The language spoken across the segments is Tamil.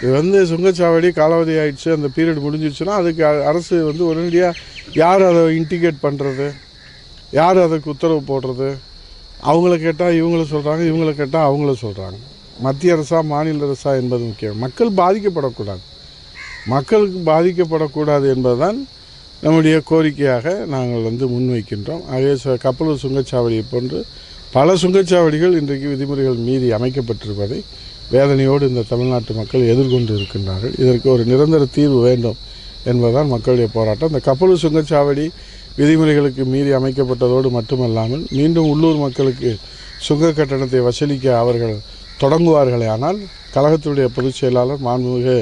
இது வந்து சுங்கச்சாவடி காலாவதி ஆகிடுச்சு, அந்த பீரியட் முடிஞ்சிடுச்சுன்னா அதுக்கு அரசு வந்து உடனடியாக யார் அதை இண்டிகேட் பண்ணுறது, யார் அதுக்கு உத்தரவு போடுறது, அவங்கள கேட்டால் இவங்கள சொல்கிறாங்க, இவங்கள கேட்டால் அவங்கள சொல்கிறாங்க. மத்திய அரசா மாநில அரசா என்பது முக்கியம். மக்கள் பாதிக்கப்படக்கூடாது, மக்களுக்கு பாதிக்கப்படக்கூடாது என்பதுதான் நம்முடைய கோரிக்கையாக நாங்கள் வந்து முன்வைக்கின்றோம். ஆகவே கப்பலூர் சுங்கச்சாவடியை போன்று பல சுங்கச்சாவடிகள் இன்றைக்கு விதிமுறைகள் மீறி அமைக்கப்பட்டிருப்பதை வேதனையோடு இந்த தமிழ்நாட்டு மக்கள் எதிர்கொண்டு இருக்கின்றார்கள். இதற்கு ஒரு நிரந்தர தீர்வு வேண்டும் என்பதுதான் மக்களுடைய போராட்டம். இந்த கப்பலூர் சுங்கச்சாவடி விதிமுறைகளுக்கு மீறி அமைக்கப்பட்டதோடு மட்டுமல்லாமல் மீண்டும் உள்ளூர் மக்களுக்கு சுங்க கட்டணத்தை வசூலிக்க அவர்கள் தொடங்குவார்களே ஆனால் கழகத்தினுடைய பொதுச் செயலாளர், மாண்புமிகு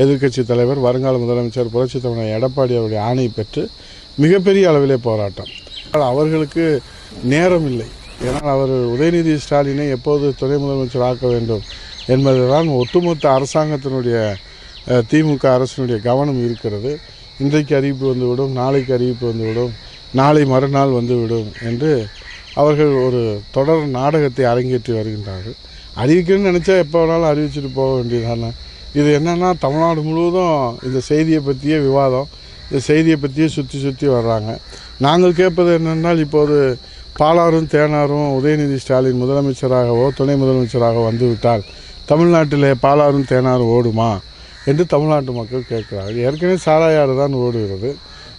எதிர்க்கட்சி தலைவர், வருங்கால முதலமைச்சர் புரட்சித் தலைவர் எடப்பாடி அவருடைய ஆணை பெற்று மிகப்பெரிய அளவிலே போராட்டம். அவர்களுக்கு நேரம் இல்லை. ஏன்னால் அவர் உதயநிதி ஸ்டாலினை எப்போது துணை முதலமைச்சர் ஆக்க வேண்டும் என்பதுதான் ஒட்டுமொத்த அரசாங்கத்தினுடைய திமுக அரசினுடைய கவனம் இருக்கிறது. இன்றைக்கு அறிவிப்பு வந்துவிடும், நாளைக்கு அறிவிப்பு வந்துவிடும், நாளை மறுநாள் வந்துவிடும் என்று அவர்கள் ஒரு தொடர் நாடகத்தை அரங்கேற்றி வருகின்றார்கள். அறிவிக்கணும்னு நினச்சா எப்போ வேணாலும் அறிவிச்சுட்டு போக வேண்டியதானே. இது என்னென்னா தமிழ்நாடு முழுவதும் இந்த செய்தியை பற்றியே விவாதம், இந்த செய்தியை பற்றியே சுற்றி வர்றாங்க. நாங்கள் கேட்பது என்னென்னால், இப்போது பாலாறும் தேனாரும் உதயநிதி ஸ்டாலின் முதலமைச்சராகவோ துணை முதலமைச்சராக வந்துவிட்டால் தமிழ்நாட்டிலே பாலாறும் தேனாரும் ஓடுமா என்று தமிழ்நாட்டு மக்கள் கேட்கிறார்கள். ஏற்கனவே சாராயாறு தான் ஓடுகிறது,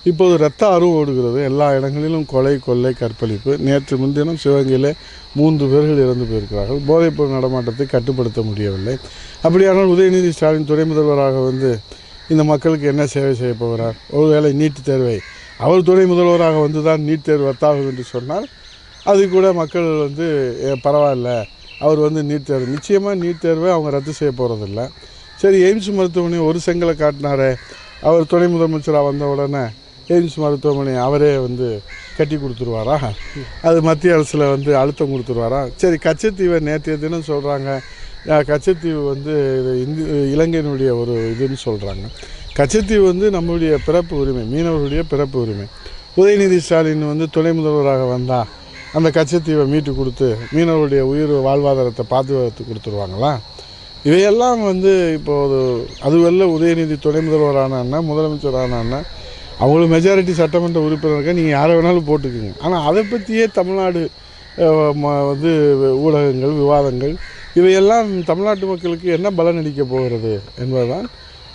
இப்போது இரத்த ஆறும் ஓடுகிறது. எல்லா இடங்களிலும் கொலை, கொள்ளை, கற்பழிப்பு. நேற்று முன்தினம் சிவகங்கையில் 3 பேர்கள் இறந்து போயிருக்கிறார்கள். போதைப்பொருள் நடமாட்டத்தை கட்டுப்படுத்த முடியவில்லை. அப்படியானால் உதயநிதி ஸ்டாலின் துணை முதல்வராக வந்து இந்த மக்களுக்கு என்ன சேவை செய்ய போகிறார்? ஒருவேளை நீட் தேர்வை அவர் துணை முதல்வராக வந்து தான் நீட் தேர்வு ரத்தாகும் என்று சொன்னால் அது கூட மக்கள் வந்து பரவாயில்ல, அவர் வந்து நீட் தேர்வு, நிச்சயமாக நீட் தேர்வை அவங்க ரத்து செய்ய போகிறதில்ல. சரி, எய்ம்ஸ் மருத்துவமனை ஒரு செங்கலை காட்டினாரே, அவர் துணை முதலமைச்சராக வந்த உடனே எய்ம்ஸ் மருத்துவமனை அவரே வந்து கட்டி கொடுத்துருவாரா? அது மத்திய அரசில் வந்து அழுத்தம் கொடுத்துருவாரா? சரி, கச்சத்தீவை நேற்றைய தினம் சொல்கிறாங்க, கச்சத்தீவு வந்து இலங்கையினுடைய ஒரு இதுன்னு சொல்கிறாங்க. கச்சத்தீவு வந்து நம்மளுடைய பிறப்பு உரிமை, மீனவர்களுடைய பிறப்பு உரிமை. உதயநிதி ஸ்டாலின் வந்து துணை முதல்வராக வந்தால் அந்த கச்சத்தீவை மீட்டு கொடுத்து மீனவர்களுடைய உயிர் வாழ்வாதாரத்தை பாதுகாத்து கொடுத்துருவாங்களா? இவையெல்லாம் வந்து இப்போது அதுவல்ல. உதயநிதி துணை முதல்வரானா முதலமைச்சரானா அவங்களும் மெஜாரிட்டி சட்டமன்ற உறுப்பினர்கள், நீங்கள் யாரை வேணாலும் போட்டுக்குங்க. ஆனால் அதை பற்றியே தமிழ்நாடு வந்து ஊடகங்கள், விவாதங்கள், இவையெல்லாம் தமிழ்நாட்டு மக்களுக்கு என்ன பலன் அளிக்க போகிறது என்பதுதான்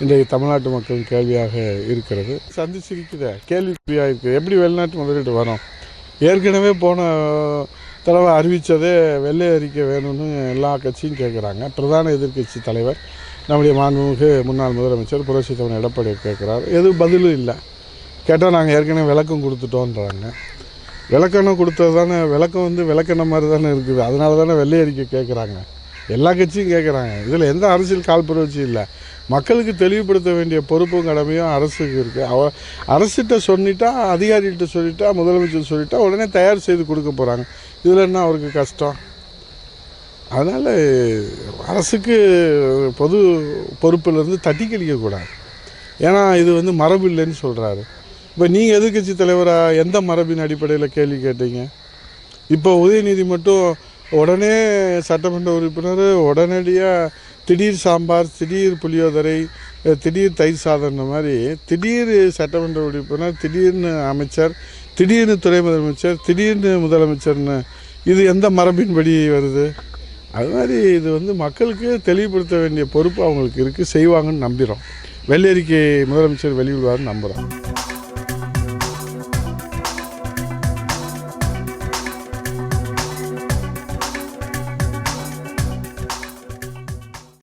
இன்றைக்கு தமிழ்நாட்டு மக்களின் கேள்வியாக இருக்கிறது. சந்திச்சிருக்குத கேள்விக்குறியாக இருக்குது. எப்படி வெளிநாட்டு முதலீடு வரும்? ஏற்கனவே போன தடவை அறிவித்ததே வெள்ளை அறிக்கை வேணும்னு எல்லா கட்சியும் கேட்குறாங்க. பிரதான எதிர்க்கட்சி தலைவர் நம்முடைய மாண்புமிகு முன்னாள் முதலமைச்சர் புரட்சித் தலைவர் எடப்பாடி கேட்குறாரு. எதுவும் பதிலும் இல்லை. கேட்டால் நாங்கள் ஏற்கனவே விளக்கம் கொடுத்துட்டோன்றாங்க. விளக்கணம் கொடுத்தது தானே, விளக்கம் வந்து விளக்கணம் மாதிரி தானே இருக்குது. அதனால தானே வெள்ளை அறிக்கை கேட்குறாங்க. எல்லா கட்சியும் கேட்குறாங்க. இதில் எந்த அரசியல் காழ்ப்புணர்ச்சி இல்லை. மக்களுக்கு தெளிவுபடுத்த வேண்டிய பொறுப்பும் கடமையும் அரசுக்கு இருக்குது. அரசிட்ட சொல்லிட்டா, அதிகாரிகிட்ட சொல்லிட்டா, முதலமைச்சர் சொல்லிட்டா உடனே தயார் செய்து கொடுக்க போகிறாங்க. இதில் என்ன அவருக்கு கஷ்டம்? அதனால் அரசுக்கு பொது பொறுப்பிலிருந்து தட்டி கழிக்கக்கூடாது. ஏன்னா இது வந்து மரபு இல்லைன்னு சொல்கிறாரு. இப்போ நீங்கள் எதிர்க்கட்சி தலைவராக எந்த மரபின் அடிப்படையில் கேள்வி கேட்டீங்க? இப்போ உதயநிதி மட்டும் உடனே சட்டமன்ற உறுப்பினர், உடனடியாக திடீர் சாம்பார், திடீர் புளியோதரை, திடீர் தயிர் சாதம் மாதிரி திடீர் சட்டமன்ற உறுப்பினர், திடீர்னு அமைச்சர், திடீர்னு துணை முதலமைச்சர், திடீர்னு முதலமைச்சர்னு இது எந்த மரபின்படி வருது? அது மாதிரி இது வந்து மக்களுக்கு தெளிவுபடுத்த வேண்டிய பொறுப்பு அவங்களுக்கு இருக்குது. செய்வாங்கன்னு நம்புகிறோம். வெள்ளை அறிக்கை முதலமைச்சர் வெளியிடுவார்னு நம்புகிறோம்.